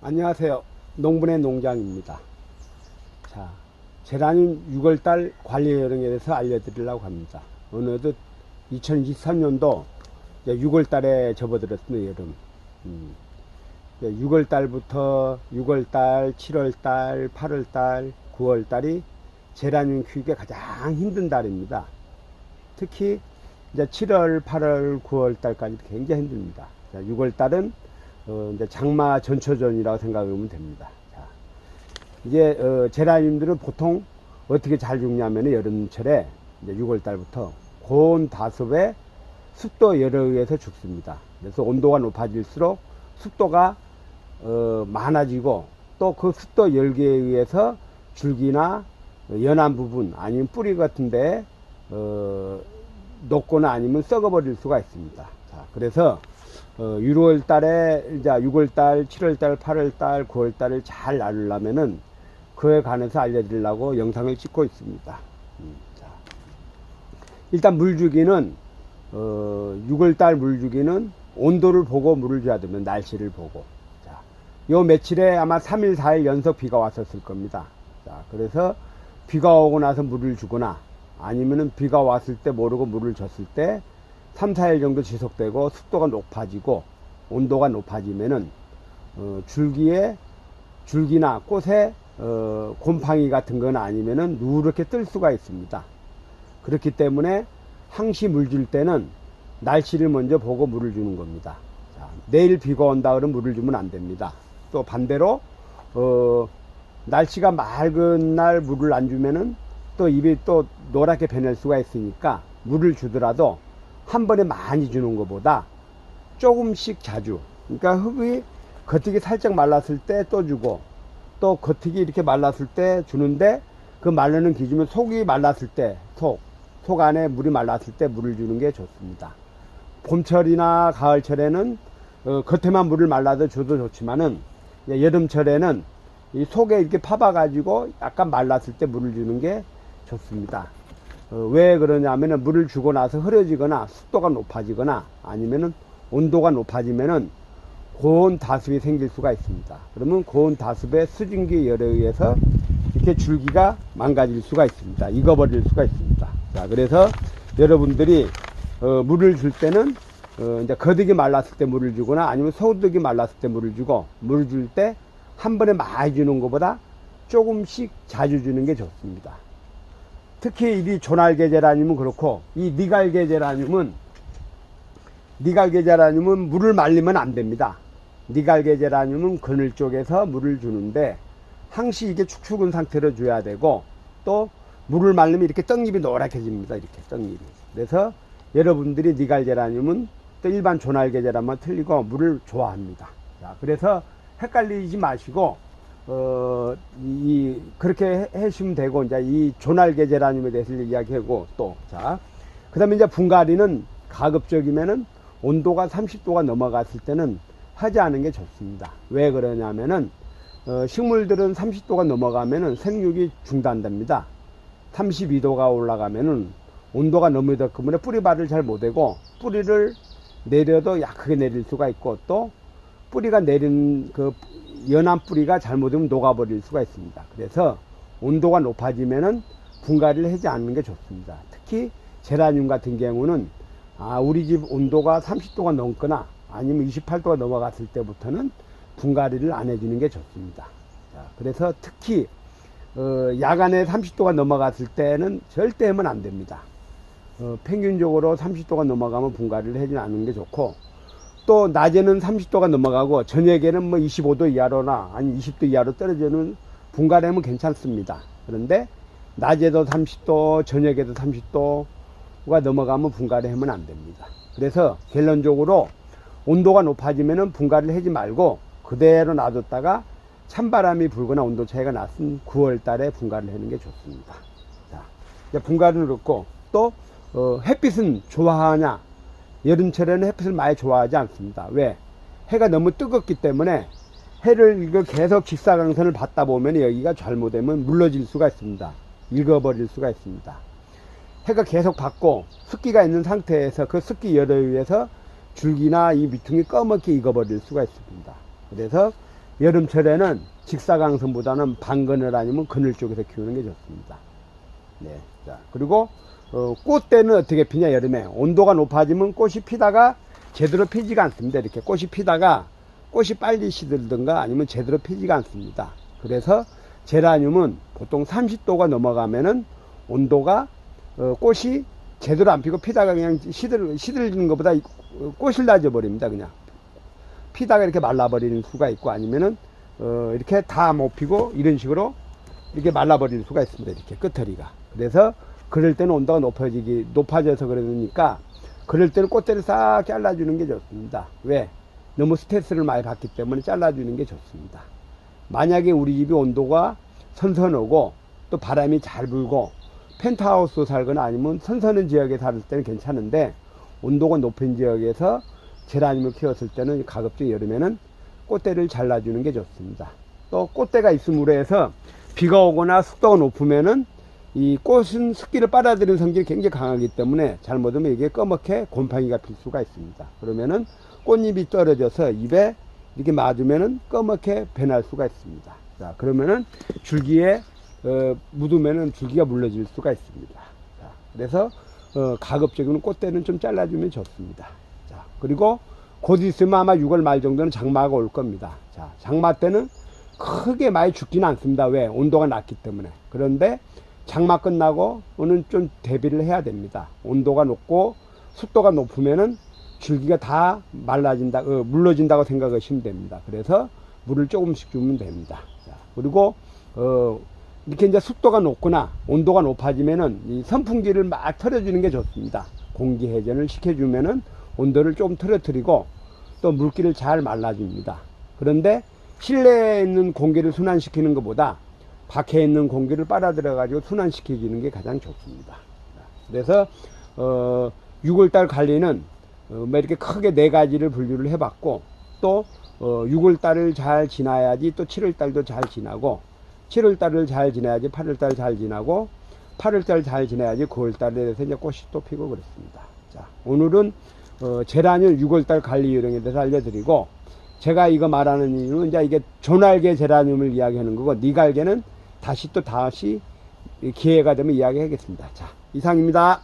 안녕하세요. 농분의 농장입니다. 자, 제라늄 6월달 관리 요령에 대해서 알려드리려고 합니다. 어느덧 2023년도 6월달에 접어들었습니다. 여름. 6월달부터 6월달, 7월달, 8월달, 9월달이 제라늄 키우기가 가장 힘든 달입니다. 특히 이제 7월, 8월, 9월달까지 굉장히 힘듭니다. 6월달은 이제 장마 전초전이라고 생각하면 됩니다. 자, 이제 제라늄들은 보통 어떻게 잘 죽냐면 여름철에 이제 6월달부터 고온 다습에 습도 열에 의해서 죽습니다. 그래서 온도가 높아질수록 습도가 많아지고 또 그 습도 열기에 의해서 줄기나 연한 부분 아니면 뿌리 같은데 녹거나 아니면 썩어버릴 수가 있습니다. 자, 그래서 6월 달에 이제 6월 달, 7월 달, 8월 달, 9월 달을 잘 나누려면은 그에 관해서 알려드리려고 영상을 찍고 있습니다. 자, 일단 물주기는 6월 달 물주기는 온도를 보고 물을 줘야 되면 날씨를 보고. 자, 요 며칠에 아마 3일, 4일 연속 비가 왔었을 겁니다. 자, 그래서 비가 오고 나서 물을 주거나 아니면은 비가 왔을 때 모르고 물을 줬을 때 3, 4일 정도 지속되고 습도가 높아지고 온도가 높아지면은 줄기나 꽃에 곰팡이 같은 건 아니면은 누렇게 뜰 수가 있습니다. 그렇기 때문에 항시 물 줄 때는 날씨를 먼저 보고 물을 주는 겁니다. 자, 내일 비가 온다 그러면 물을 주면 안 됩니다. 또 반대로 날씨가 맑은 날 물을 안 주면은 또 잎이 또 노랗게 변할 수가 있으니까 물을 주더라도 한 번에 많이 주는 것보다 조금씩 자주, 그러니까 흙이 겉흙이 살짝 말랐을 때 또 주고 또 겉흙이 이렇게 말랐을 때 주는데 그 마르는 기준은 속이 말랐을 때 속 안에 물이 말랐을 때 물을 주는 게 좋습니다. 봄철이나 가을철에는 겉에만 물을 말라도 줘도 좋지만은 여름철에는 이 속에 이렇게 파봐 가지고 약간 말랐을 때 물을 주는 게 좋습니다. 왜 그러냐면은 물을 주고 나서 흐려지거나 습도가 높아지거나 아니면은 온도가 높아지면은 고온 다습이 생길 수가 있습니다. 그러면 고온 다습의 수증기 열에 의해서 이렇게 줄기가 망가질 수가 있습니다. 익어버릴 수가 있습니다. 자, 그래서 여러분들이 물을 줄 때는 이제 겉흙이 말랐을 때 물을 주거나 아니면 소득이 말랐을 때 물을 주고, 물을 줄 때 한 번에 많이 주는 것보다 조금씩 자주 주는 게 좋습니다. 특히 이 조날개 제라늄은 그렇고, 이 니갈개 제라늄은 물을 말리면 안 됩니다. 니갈개 제라늄은 그늘 쪽에서 물을 주는데 항시 이게 축축한 상태로 줘야 되고, 또 물을 말리면 이렇게 떡잎이 노랗게집니다. 이렇게 떡잎이. 그래서 여러분들이 니갈 제라늄은 또 일반 조날개 제라늄만 틀리고 물을 좋아합니다. 자, 그래서 헷갈리지 마시고 그렇게 해주시면 되고, 이제 이 조날개 제라늄에 대해서 이야기하고, 또 자, 그 다음에 이제 분갈이는 가급적이면은 온도가 30도가 넘어갔을 때는 하지 않은 게 좋습니다. 왜 그러냐면은 식물들은 30도가 넘어가면은 생육이 중단됩니다. 32도가 올라가면은 온도가 너무 높으면 뿌리발을 잘 못하고, 뿌리를 내려도 약하게 내릴 수가 있고, 또 뿌리가 내린 그 연한 뿌리가 잘못하면 녹아버릴 수가 있습니다. 그래서 온도가 높아지면은 분갈이를 하지 않는 게 좋습니다. 특히 제라늄 같은 경우는 우리 집 온도가 30도가 넘거나 아니면 28도가 넘어갔을 때부터는 분갈이를 안 해주는 게 좋습니다. 자, 그래서 특히 야간에 30도가 넘어갔을 때는 절대 하면 안 됩니다. 평균적으로 30도가 넘어가면 분갈이를 해주지 않는 게 좋고, 또 낮에는 30도가 넘어가고 저녁에는 뭐 25도 이하로나 아니 20도 이하로 떨어지는 분갈이하면 괜찮습니다. 그런데 낮에도 30도, 저녁에도 30도가 넘어가면 분갈이하면 안 됩니다. 그래서 결론적으로 온도가 높아지면은 분갈이를 하지 말고 그대로 놔뒀다가 찬바람이 불거나 온도 차이가 났으면 9월 달에 분갈이를 하는 게 좋습니다. 자, 이제 분갈이는 그렇고, 또 햇빛은 좋아하냐? 여름철에는 햇빛을 많이 좋아하지 않습니다. 왜? 해가 너무 뜨겁기 때문에 해를 이거 계속 직사광선을 받다 보면 여기가 잘못되면 물러질 수가 있습니다. 익어버릴 수가 있습니다. 해가 계속 받고 습기가 있는 상태에서 그 습기 열에 의해서 줄기나 이 밑둥이 검게 익어버릴 수가 있습니다. 그래서 여름철에는 직사광선보다는 반그늘 아니면 그늘 쪽에서 키우는 게 좋습니다. 네. 자, 그리고 꽃대는 어떻게 피냐, 여름에. 온도가 높아지면 꽃이 피다가 제대로 피지가 않습니다. 이렇게 꽃이 피다가 꽃이 빨리 시들든가 아니면 제대로 피지가 않습니다. 그래서 제라늄은 보통 30도가 넘어가면은 온도가 꽃이 제대로 안 피고 피다가 그냥 시들리는 것보다 꽃을 낮아 버립니다. 그냥 피다가 이렇게 말라버리는 수가 있고, 아니면은 이렇게 다 못 피고 이런 식으로 이렇게 말라버리는 수가 있습니다. 이렇게 끝터리가. 그래서 그럴 때는 온도가 높아져서 그러니까 그럴 때는 꽃대를 싹 잘라주는 게 좋습니다. 왜? 너무 스트레스를 많이 받기 때문에 잘라주는 게 좋습니다. 만약에 우리 집이 온도가 선선하고 또 바람이 잘 불고 펜트하우스 살거나 아니면 선선한 지역에 살 때는 괜찮은데, 온도가 높은 지역에서 제라늄을 키웠을 때는 가급적 여름에는 꽃대를 잘라주는 게 좋습니다. 또 꽃대가 있음으로 해서 비가 오거나 습도가 높으면은 이 꽃은 습기를 빨아들이는 성질이 굉장히 강하기 때문에 잘못하면 이게 검게 곰팡이가 필 수가 있습니다. 그러면은 꽃잎이 떨어져서 입에 이렇게 맞으면은 검게 변할 수가 있습니다. 자, 그러면은 줄기에 묻으면은 줄기가 물러질 수가 있습니다. 자, 그래서 가급적이면 꽃대는 좀 잘라주면 좋습니다. 자, 그리고 곧 있으면 아마 6월 말 정도는 장마가 올 겁니다. 자, 장마 때는 크게 많이 죽지는 않습니다. 왜? 온도가 낮기 때문에. 그런데 장마 끝나고는 좀 대비를 해야 됩니다. 온도가 높고 습도가 높으면은 줄기가 다 물러진다고 생각하시면 됩니다. 그래서 물을 조금씩 주면 됩니다. 자, 그리고 이렇게 이제 습도가 높거나 온도가 높아지면은 이 선풍기를 막 틀어주는 게 좋습니다. 공기 회전을 시켜주면은 온도를 좀 틀어뜨리고 또 물기를 잘 말라줍니다. 그런데 실내에 있는 공기를 순환시키는 것보다 밖에 있는 공기를 빨아들여 가지고 순환시켜주는 게 가장 좋습니다. 그래서 6월달 관리는 뭐 이렇게 크게 4가지를 분류를 해봤고, 또 6월달을 잘 지나야지 또 7월달도 잘 지나고, 7월달을 잘 지나야지 8월달 잘 지나고, 8월달 잘 지나야지 9월달에 이제 꽃이 또 피고 그렇습니다. 자, 오늘은 제라늄 6월달 관리 요령에 대해서 알려드리고, 제가 이거 말하는 이유는 이제 이게 조날개 제라늄을 이야기하는 거고, 니갈개는 다시 기회가 되면 이야기하겠습니다. 자, 이상입니다.